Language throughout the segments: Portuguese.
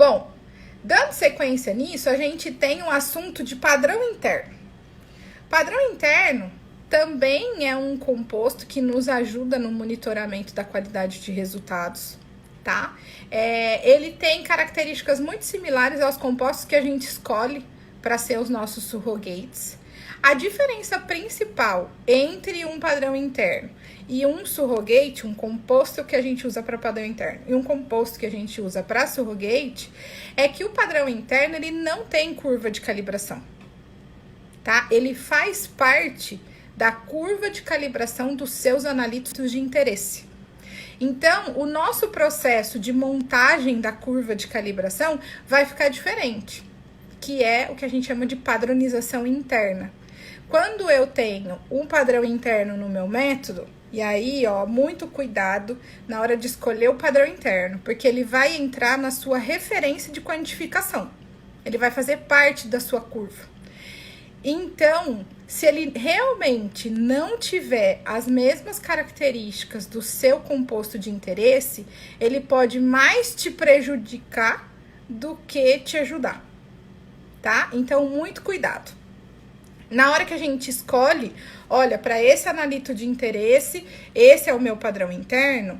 Bom, dando sequência nisso, a gente tem um assunto de padrão interno. Padrão interno também é um composto que nos ajuda no monitoramento da qualidade de resultados, tá? Ele tem características muito similares aos compostos que a gente escolhe para ser os nossos surrogates. A diferença principal entre um padrão interno e um surrogate, um composto que a gente usa para padrão interno e um composto que a gente usa para surrogate, é que o padrão interno ele não tem curva de calibração, tá? Ele faz parte da curva de calibração dos seus analíticos de interesse. Então, o nosso processo de montagem da curva de calibração vai ficar diferente, que é o que a gente chama de padronização interna. Quando eu tenho um padrão interno no meu método, e aí, ó, muito cuidado na hora de escolher o padrão interno, porque ele vai entrar na sua referência de quantificação. Ele vai fazer parte da sua curva. Então, se ele realmente não tiver as mesmas características do seu composto de interesse, ele pode mais te prejudicar do que te ajudar, tá? Então, muito cuidado. Na hora que a gente escolhe, olha, para esse analito de interesse, esse é o meu padrão interno,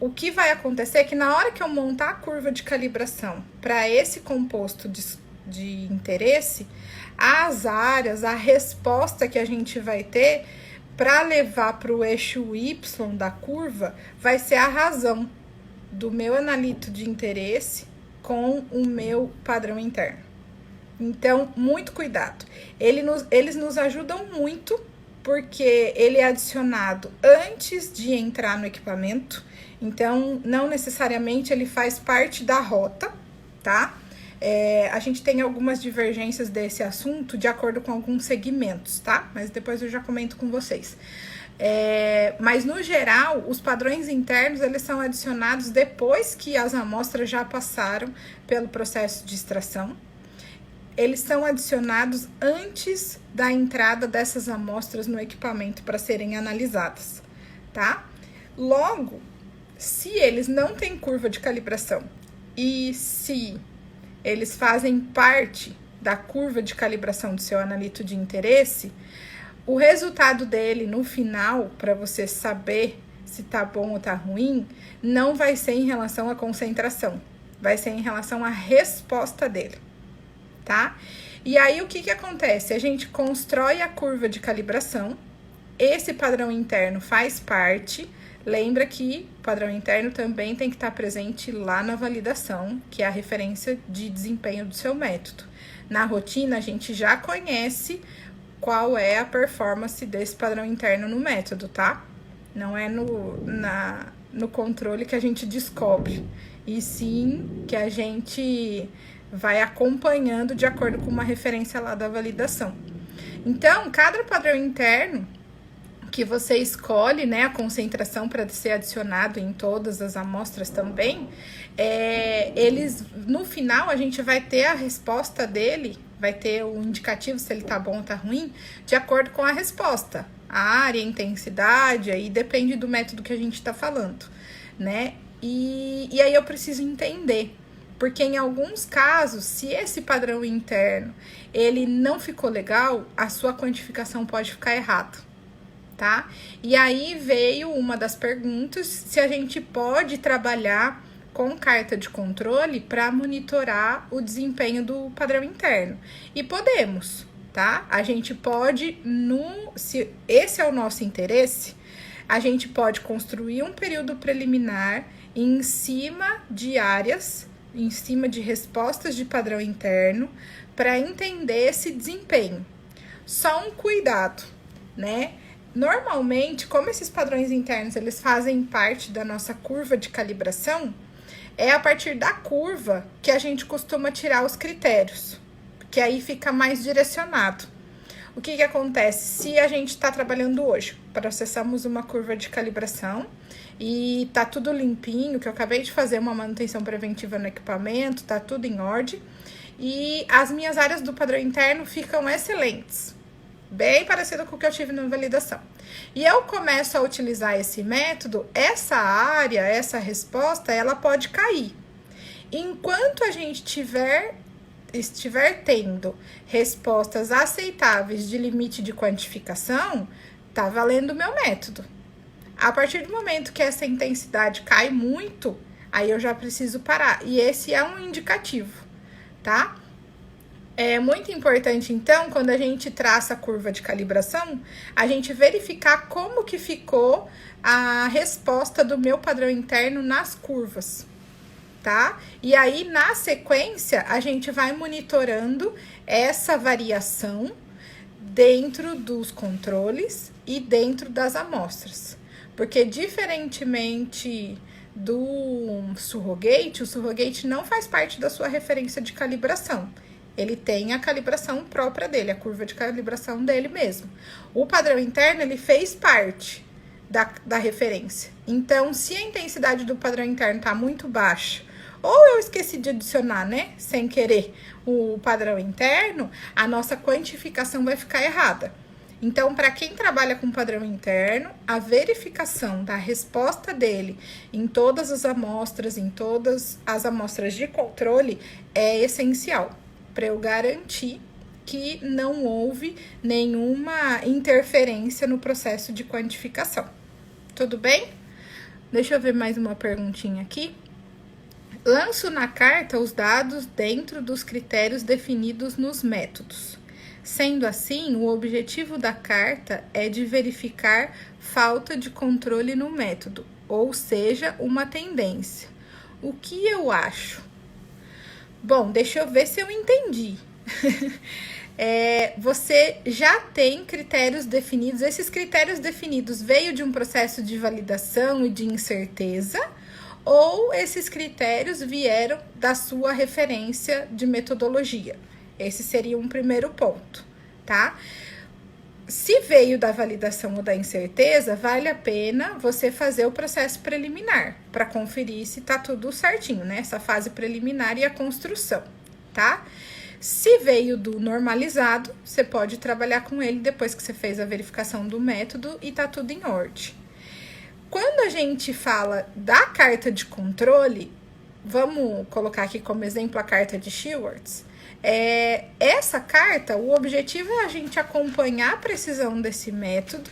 o que vai acontecer é que na hora que eu montar a curva de calibração para esse composto de interesse, as áreas, a resposta que a gente vai ter para levar para o eixo Y da curva vai ser a razão do meu analito de interesse com o meu padrão interno. Então, muito cuidado. Eles nos ajudam muito porque ele é adicionado antes de entrar no equipamento. Então, não necessariamente ele faz parte da rota, tá? A gente tem algumas divergências desse assunto de acordo com alguns segmentos, tá? Mas depois eu já comento com vocês. Mas, no geral, os padrões internos, eles são adicionados depois que as amostras já passaram pelo processo de extração. Eles são adicionados antes da entrada dessas amostras no equipamento para serem analisadas, tá? Logo, se eles não têm curva de calibração e se eles fazem parte da curva de calibração do seu analito de interesse, o resultado dele no final, para você saber se tá bom ou tá ruim, não vai ser em relação à concentração, vai ser em relação à resposta dele, tá? E aí, o que acontece? A gente constrói a curva de calibração, esse padrão interno faz parte. Lembra que o padrão interno também tem que estar presente lá na validação, que é a referência de desempenho do seu método. Na rotina, a gente já conhece qual é a performance desse padrão interno no método, tá? Não é no controle que a gente descobre, e sim que a gente vai acompanhando de acordo com uma referência lá da validação. Então, cada padrão interno que você escolhe, né, a concentração para ser adicionado em todas as amostras também, no final a gente vai ter a resposta dele, vai ter o indicativo se ele tá bom ou tá ruim, de acordo com a resposta. A área, a intensidade, aí depende do método que a gente tá falando, né? E aí eu preciso entender, porque em alguns casos, se esse padrão interno, ele não ficou legal, a sua quantificação pode ficar errada, tá? E aí veio uma das perguntas, se a gente pode trabalhar com carta de controle para monitorar o desempenho do padrão interno. E podemos, tá? A gente pode, se esse é o nosso interesse, a gente pode construir um período preliminar em cima de áreas, em cima de respostas de padrão interno, para entender esse desempenho. Só um cuidado, né? Normalmente, como esses padrões internos, eles fazem parte da nossa curva de calibração, é a partir da curva que a gente costuma tirar os critérios, porque aí fica mais direcionado. O que acontece? Se a gente está trabalhando hoje, processamos uma curva de calibração e tá tudo limpinho, que eu acabei de fazer uma manutenção preventiva no equipamento, tá tudo em ordem, e as minhas áreas do padrão interno ficam excelentes, bem parecido com o que eu tive na validação. E eu começo a utilizar esse método, essa área, essa resposta, ela pode cair. enquanto a gente estiver tendo respostas aceitáveis de limite de quantificação, tá valendo o meu método. A partir do momento que essa intensidade cai muito, aí eu já preciso parar. E esse é um indicativo, tá? É muito importante, então, quando a gente traça a curva de calibração, a gente verificar como que ficou a resposta do meu padrão interno nas curvas, tá? E aí, na sequência, a gente vai monitorando essa variação dentro dos controles e dentro das amostras. Porque, diferentemente do surrogate, o surrogate não faz parte da sua referência de calibração. Ele tem a calibração própria dele, a curva de calibração dele mesmo. O padrão interno, ele fez parte da referência. Então, se a intensidade do padrão interno tá muito baixa, ou eu esqueci de adicionar, né, sem querer, o padrão interno, a nossa quantificação vai ficar errada. Então, para quem trabalha com padrão interno, a verificação da resposta dele em todas as amostras, em todas as amostras de controle, é essencial para eu garantir que não houve nenhuma interferência no processo de quantificação. Tudo bem? Deixa eu ver mais uma perguntinha aqui. Lanço na carta os dados dentro dos critérios definidos nos métodos. Sendo assim, o objetivo da carta é de verificar falta de controle no método, ou seja, uma tendência. O que eu acho? Bom, deixa eu ver se eu entendi. Você já tem critérios definidos. Esses critérios definidos veio de um processo de validação e de incerteza, ou esses critérios vieram da sua referência de metodologia? Esse seria um primeiro ponto, tá? Se veio da validação ou da incerteza, vale a pena você fazer o processo preliminar para conferir se tá tudo certinho, né? Essa fase preliminar e a construção, tá? Se veio do normalizado, você pode trabalhar com ele depois que você fez a verificação do método e tá tudo em ordem. Quando a gente fala da carta de controle, vamos colocar aqui como exemplo a carta de Schwartz. Essa carta, o objetivo é a gente acompanhar a precisão desse método,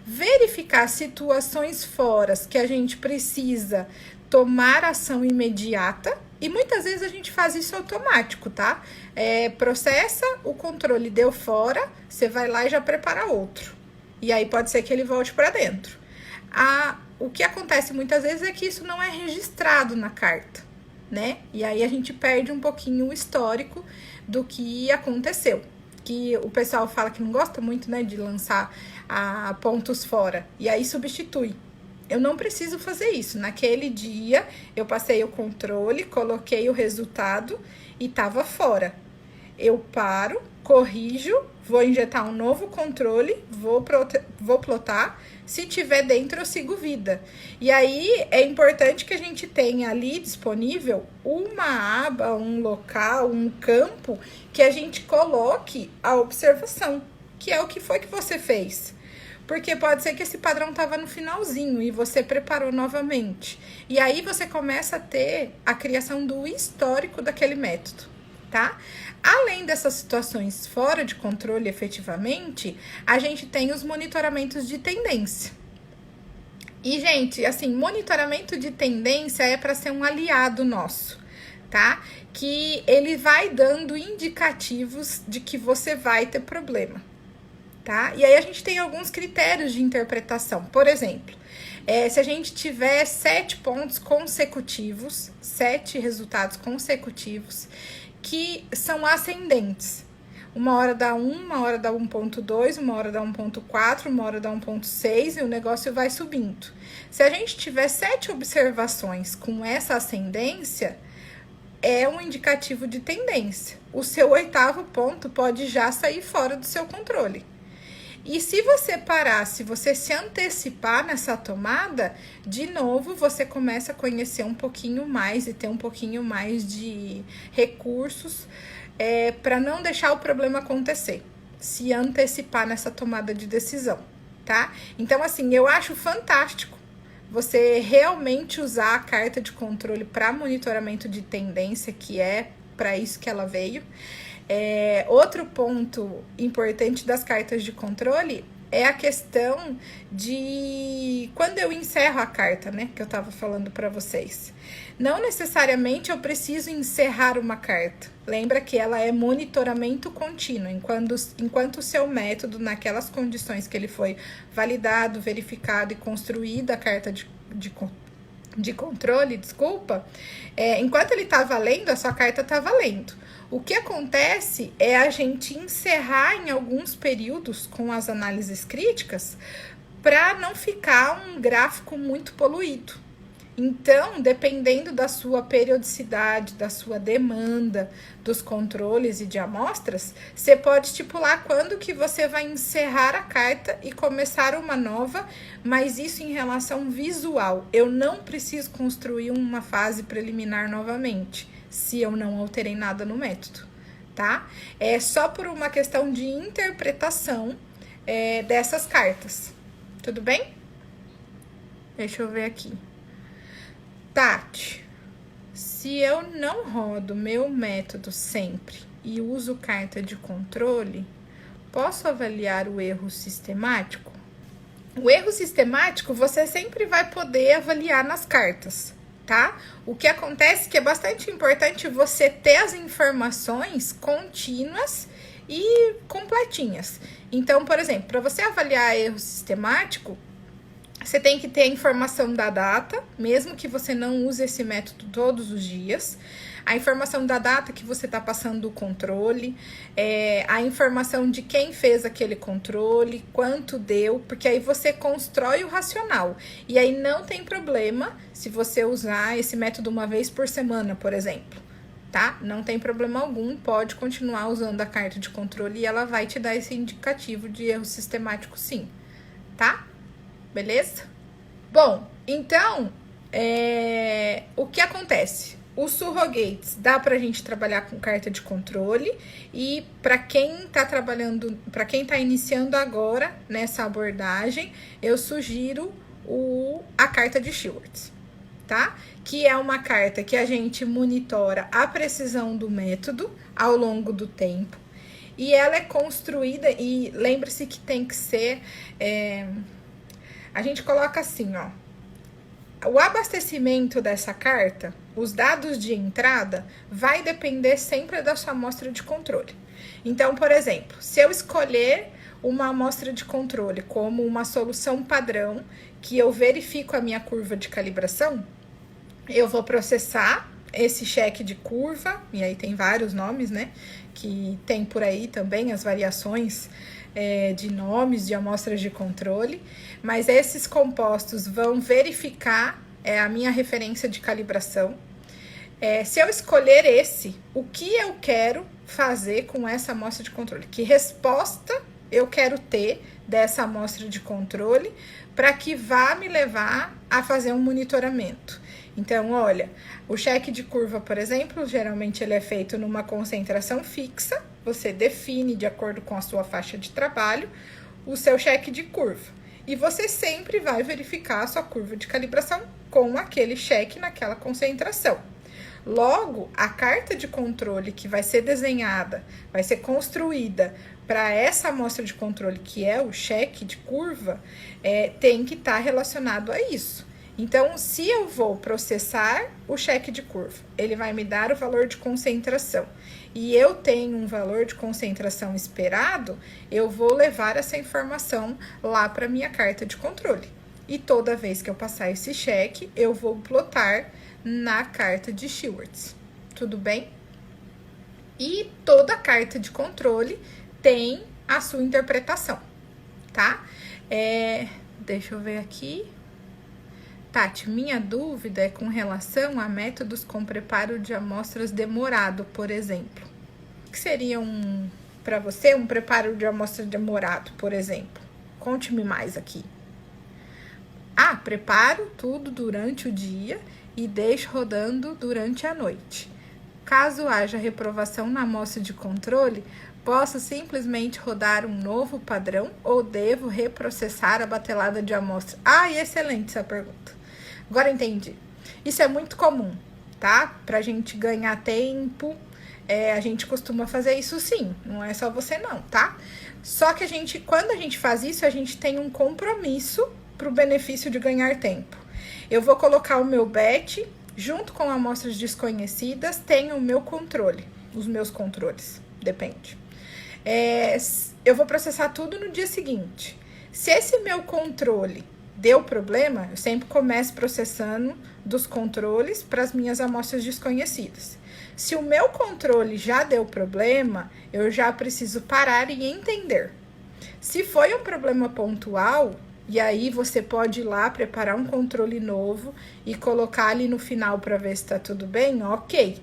verificar situações fora que a gente precisa tomar ação imediata, e muitas vezes a gente faz isso automático, tá? Processa, o controle deu fora, você vai lá e já prepara outro. E aí pode ser que ele volte para dentro. O que acontece muitas vezes é que isso não é registrado na carta, né? E aí a gente perde um pouquinho o histórico do que aconteceu. Que o pessoal fala que não gosta muito, né, de lançar pontos fora. E aí substitui. Eu não preciso fazer isso. Naquele dia, eu passei o controle, coloquei o resultado e tava fora. Eu paro, corrijo, vou injetar um novo controle, vou plotar. Se tiver dentro, eu sigo vida. E aí, é importante que a gente tenha ali disponível uma aba, um local, um campo, que a gente coloque a observação, que é o que foi que você fez. Porque pode ser que esse padrão estava no finalzinho e você preparou novamente. E aí, você começa a ter a criação do histórico daquele método, tá? Além dessas situações fora de controle efetivamente, a gente tem os monitoramentos de tendência. E, gente, assim, monitoramento de tendência é para ser um aliado nosso, tá? Que ele vai dando indicativos de que você vai ter problema, tá? E aí a gente tem alguns critérios de interpretação. Por exemplo, se a gente tiver 7 pontos consecutivos, 7 resultados consecutivos, que são ascendentes. Uma hora dá 1, uma hora dá 1.2, uma hora dá 1.4, uma hora dá 1.6 e o negócio vai subindo. Se a gente tiver 7 observações com essa ascendência, é um indicativo de tendência. O seu 8º ponto pode já sair fora do seu controle. E se você parar, se você se antecipar nessa tomada, de novo você começa a conhecer um pouquinho mais e ter um pouquinho mais de recursos para não deixar o problema acontecer. Se antecipar nessa tomada de decisão, tá? Então, assim, eu acho fantástico você realmente usar a carta de controle para monitoramento de tendência, que é para isso que ela veio. Outro ponto importante das cartas de controle é a questão de quando eu encerro a carta, né, que eu estava falando para vocês. Não necessariamente eu preciso encerrar uma carta. Lembra que ela é monitoramento contínuo, enquanto o seu método, naquelas condições que ele foi validado, verificado e construída a carta de controle, enquanto ele tá valendo, a sua carta tá valendo. O que acontece é a gente encerrar em alguns períodos com as análises críticas para não ficar um gráfico muito poluído. Então, dependendo da sua periodicidade, da sua demanda, dos controles e de amostras, você pode estipular quando que você vai encerrar a carta e começar uma nova, mas isso em relação visual. Eu não preciso construir uma fase preliminar novamente, se eu não alterei nada no método, tá? É só por uma questão de interpretação dessas cartas. Tudo bem? Deixa eu ver aqui. Tati, se eu não rodo meu método sempre e uso carta de controle, posso avaliar o erro sistemático? O erro sistemático você sempre vai poder avaliar nas cartas, tá? O que acontece é que é bastante importante você ter as informações contínuas e completinhas. Então, por exemplo, para você avaliar erro sistemático, você tem que ter a informação da data, mesmo que você não use esse método todos os dias. A informação da data que você está passando o controle, a informação de quem fez aquele controle, quanto deu, porque aí você constrói o racional. E aí não tem problema se você usar esse método uma vez por semana, por exemplo, tá? Não tem problema algum, pode continuar usando a carta de controle e ela vai te dar esse indicativo de erro sistemático sim, tá? Beleza? Bom, então, o que acontece? Os surrogates dá pra gente trabalhar com carta de controle e para quem tá trabalhando, para quem tá iniciando agora nessa abordagem, eu sugiro a carta de Schwartz, tá? Que é uma carta que a gente monitora a precisão do método ao longo do tempo e ela é construída, e lembre-se que tem que ser... A gente coloca assim, ó. O abastecimento dessa carta, os dados de entrada, vai depender sempre da sua amostra de controle. Então, por exemplo, se eu escolher uma amostra de controle como uma solução padrão, que eu verifico a minha curva de calibração, eu vou processar esse cheque de curva, e aí tem vários nomes, né? Que tem por aí também as variações de nomes de amostras de controle, mas esses compostos vão verificar a minha referência de calibração. Se eu escolher o que eu quero fazer com essa amostra de controle? Que resposta eu quero ter dessa amostra de controle para que vá me levar a fazer um monitoramento? Então, olha, o cheque de curva, por exemplo, geralmente ele é feito numa concentração fixa. Você define, de acordo com a sua faixa de trabalho, o seu cheque de curva. E você sempre vai verificar a sua curva de calibração com aquele cheque naquela concentração. Logo, a carta de controle que vai ser desenhada, vai ser construída para essa amostra de controle, que é o cheque de curva, tem que estar relacionado a isso. Então, se eu vou processar o cheque de curva, ele vai me dar o valor de concentração e eu tenho um valor de concentração esperado, eu vou levar essa informação lá para minha carta de controle. E toda vez que eu passar esse cheque, eu vou plotar na carta de Schwartz. Tudo bem? E toda carta de controle tem a sua interpretação, tá? Deixa eu ver aqui. Tati, minha dúvida é com relação a métodos com preparo de amostras demorado, por exemplo. O que seria para você um preparo de amostra demorado, por exemplo? Conte-me mais aqui. Preparo tudo durante o dia e deixo rodando durante a noite. Caso haja reprovação na amostra de controle, posso simplesmente rodar um novo padrão ou devo reprocessar a batelada de amostra? Excelente essa pergunta. Agora entendi. Isso é muito comum, tá? Pra gente ganhar tempo, a gente costuma fazer isso sim. Não é só você não, tá? Só que quando a gente faz isso, a gente tem um compromisso pro benefício de ganhar tempo. Eu vou colocar o meu batch junto com amostras desconhecidas, tem o meu controle, os meus controles, depende. Eu vou processar tudo no dia seguinte. Se esse meu controle deu problema, eu sempre começo processando dos controles para as minhas amostras desconhecidas. Se o meu controle já deu problema, eu já preciso parar e entender. Se foi um problema pontual, e aí você pode ir lá preparar um controle novo e colocar ali no final para ver se está tudo bem, ok.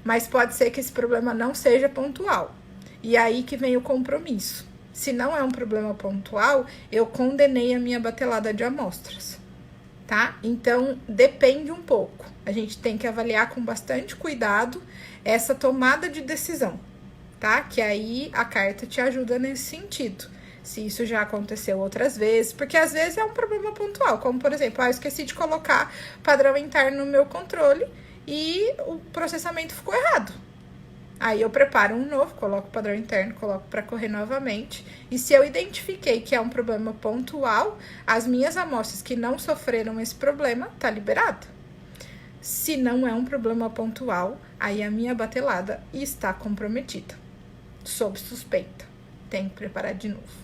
Mas pode ser que esse problema não seja pontual. E aí que vem o compromisso. Se não é um problema pontual, eu condenei a minha batelada de amostras, tá? Então, depende um pouco. A gente tem que avaliar com bastante cuidado essa tomada de decisão, tá? Que aí a carta te ajuda nesse sentido. Se isso já aconteceu outras vezes, porque às vezes é um problema pontual, como por exemplo, eu esqueci de colocar padrão interno no meu controle e o processamento ficou errado. Aí eu preparo um novo, coloco o padrão interno, coloco para correr novamente. E se eu identifiquei que é um problema pontual, as minhas amostras que não sofreram esse problema, tá liberado. Se não é um problema pontual, aí a minha batelada está comprometida, sob suspeita. Tem que preparar de novo.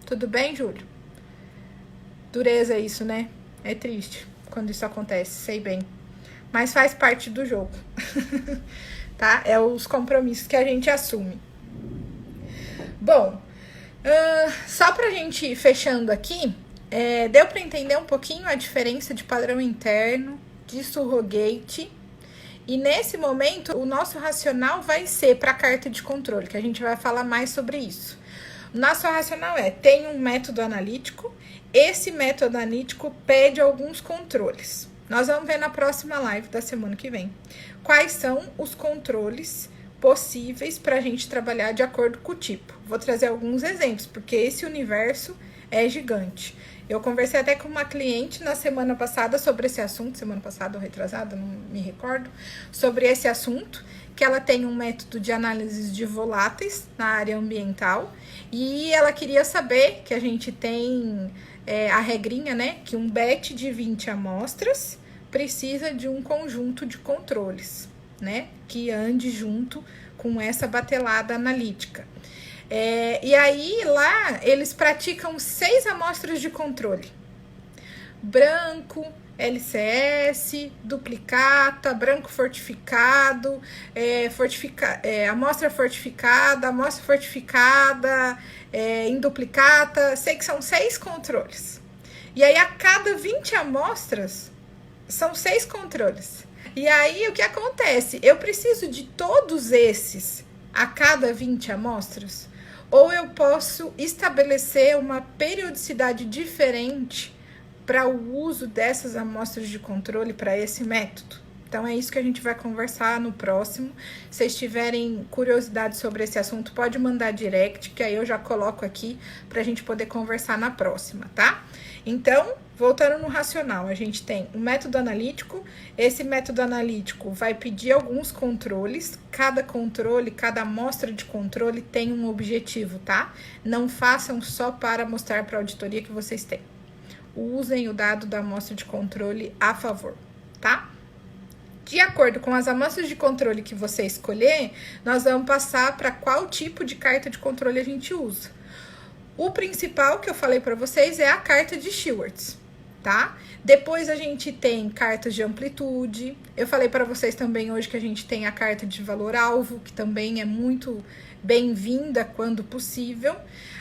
Tudo bem, Júlio? Dureza isso, né? É triste quando isso acontece, sei bem. Mas faz parte do jogo. Tá? É os compromissos que a gente assume. Bom, só pra gente ir fechando aqui, deu pra entender um pouquinho a diferença de padrão interno, de surrogate. E nesse momento, o nosso racional vai ser para a carta de controle, que a gente vai falar mais sobre isso. O nosso racional tem um método analítico, esse método analítico pede alguns controles. Nós vamos ver na próxima live da semana que vem quais são os controles possíveis para a gente trabalhar de acordo com o tipo. Vou trazer alguns exemplos, porque esse universo é gigante. Eu conversei até com uma cliente na semana passada sobre esse assunto, semana passada ou retrasada, não me recordo, sobre esse assunto, que ela tem um método de análise de voláteis na área ambiental, e ela queria saber que a gente tem a regrinha, né, que um batch de 20 amostras precisa de um conjunto de controles, né, que ande junto com essa batelada analítica. E aí, lá, eles praticam 6 amostras de controle. Branco, LCS, duplicata, branco fortificado, amostra fortificada, em duplicata. Sei que são 6 controles. E aí, a cada 20 amostras, são 6 controles. E aí, o que acontece? Eu preciso de todos esses a cada 20 amostras? Ou eu posso estabelecer uma periodicidade diferente para o uso dessas amostras de controle para esse método? Então, é isso que a gente vai conversar no próximo. Se vocês tiverem curiosidade sobre esse assunto, pode mandar direct, que aí eu já coloco aqui para a gente poder conversar na próxima, tá? Então, voltando no racional, a gente tem um método analítico. Esse método analítico vai pedir alguns controles. Cada controle, cada amostra de controle tem um objetivo, tá? Não façam só para mostrar para a auditoria que vocês têm. Usem o dado da amostra de controle a favor, tá? De acordo com as amostras de controle que você escolher, nós vamos passar para qual tipo de carta de controle a gente usa. O principal que eu falei para vocês é a carta de Schwartz, tá? Depois a gente tem cartas de amplitude. Eu falei para vocês também hoje que a gente tem a carta de valor-alvo, que também é muito bem-vinda quando possível.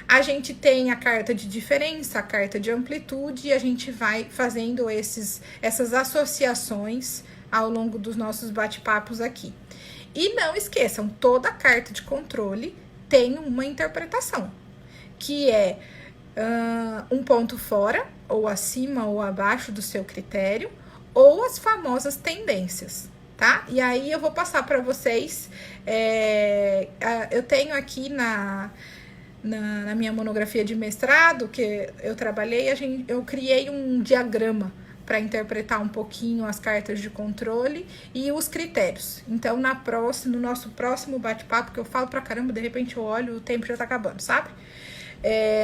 A gente tem a carta de diferença, a carta de amplitude, e a gente vai fazendo essas associações ao longo dos nossos bate-papos aqui. E não esqueçam, toda carta de controle tem uma interpretação, que é um ponto fora, ou acima ou abaixo do seu critério, ou as famosas tendências, tá? E aí eu vou passar para vocês, eu tenho aqui na minha monografia de mestrado, que eu trabalhei, eu criei um diagrama para interpretar um pouquinho as cartas de controle e os critérios. Então, no nosso próximo bate-papo, que eu falo pra caramba, de repente eu olho, o tempo já tá acabando, sabe?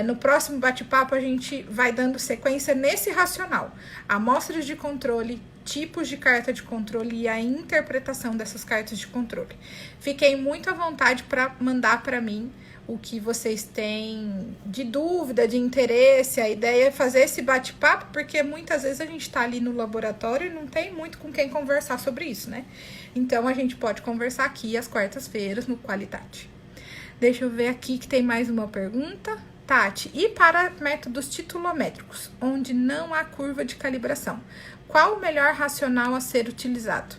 No próximo bate-papo, a gente vai dando sequência nesse racional. Amostras de controle, tipos de carta de controle e a interpretação dessas cartas de controle. Fiquem muito à vontade para mandar para mim o que vocês têm de dúvida, de interesse. A ideia é fazer esse bate-papo, porque muitas vezes a gente tá ali no laboratório e não tem muito com quem conversar sobre isso, né? Então, a gente pode conversar aqui às quartas-feiras no Qualitate. Deixa eu ver aqui que tem mais uma pergunta. Tati, e para métodos titulométricos, onde não há curva de calibração, qual o melhor racional a ser utilizado?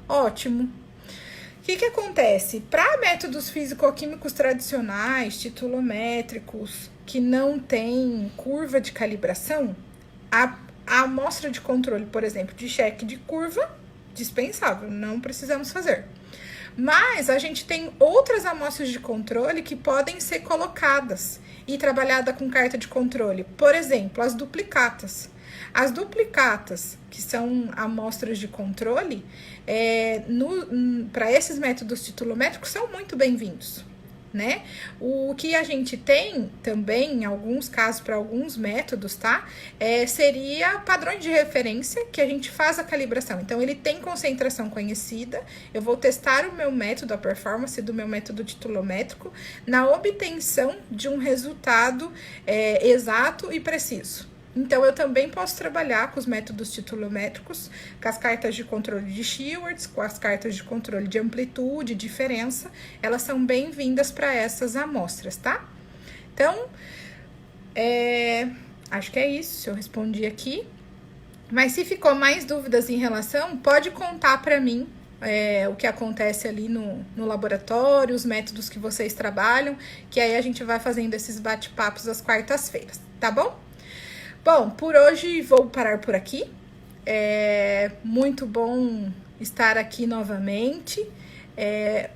Ótimo. O que acontece? Para métodos físico-químicos tradicionais, titulométricos, que não tem curva de calibração, a amostra de controle, por exemplo, de cheque de curva, dispensável, não precisamos fazer. Mas a gente tem outras amostras de controle que podem ser colocadas e trabalhada com carta de controle. Por exemplo, as duplicatas. As duplicatas, que são amostras de controle, para esses métodos titulométricos, são muito bem-vindos, né? O que a gente tem também, em alguns casos, para alguns métodos, tá? Seria padrões de referência que a gente faz a calibração. Então, ele tem concentração conhecida. Eu vou testar o meu método, a performance do meu método titulométrico, na obtenção de um resultado exato e preciso. Então, eu também posso trabalhar com os métodos titulométricos, com as cartas de controle de Schwartz, com as cartas de controle de amplitude, diferença. Elas são bem-vindas para essas amostras, tá? Então, acho que é isso, eu respondi aqui. Mas se ficou mais dúvidas em relação, pode contar para mim o que acontece ali no laboratório, os métodos que vocês trabalham, que aí a gente vai fazendo esses bate-papos às quartas-feiras, tá bom? Bom, por hoje vou parar por aqui. Muito bom estar aqui novamente.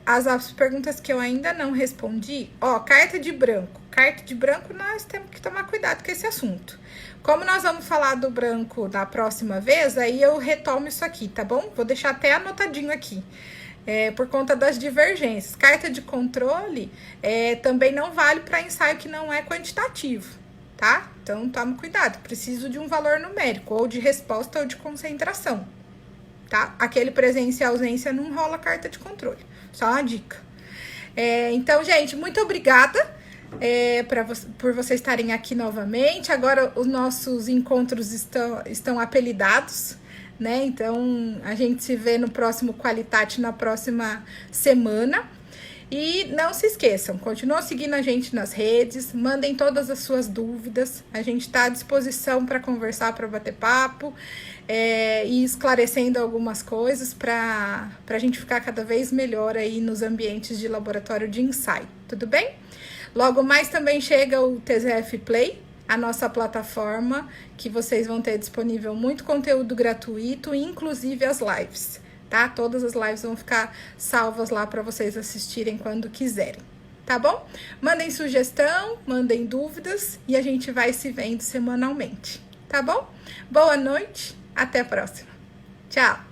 As perguntas que eu ainda não respondi. Carta de branco. Carta de branco, nós temos que tomar cuidado com esse assunto. Como nós vamos falar do branco da próxima vez, aí eu retomo isso aqui, tá bom? Vou deixar até anotadinho aqui. Por conta das divergências. Carta de controle também não vale para ensaio que não é quantitativo. Tá? Então, tome cuidado. Preciso de um valor numérico, ou de resposta ou de concentração, tá? Aquele presença e ausência não rola carta de controle. Só uma dica. Então, gente, muito obrigada por vocês estarem aqui novamente. Agora, os nossos encontros estão apelidados, né? Então, a gente se vê no próximo Qualitate na próxima semana. E não se esqueçam, continuem seguindo a gente nas redes, mandem todas as suas dúvidas. A gente está à disposição para conversar, para bater papo e esclarecendo algumas coisas para a gente ficar cada vez melhor aí nos ambientes de laboratório de ensaio, tudo bem? Logo mais também chega o TZF Play, a nossa plataforma, que vocês vão ter disponível muito conteúdo gratuito, inclusive as lives. Tá? Todas as lives vão ficar salvas lá para vocês assistirem quando quiserem, tá bom? Mandem sugestão, mandem dúvidas e a gente vai se vendo semanalmente, tá bom? Boa noite, até a próxima. Tchau!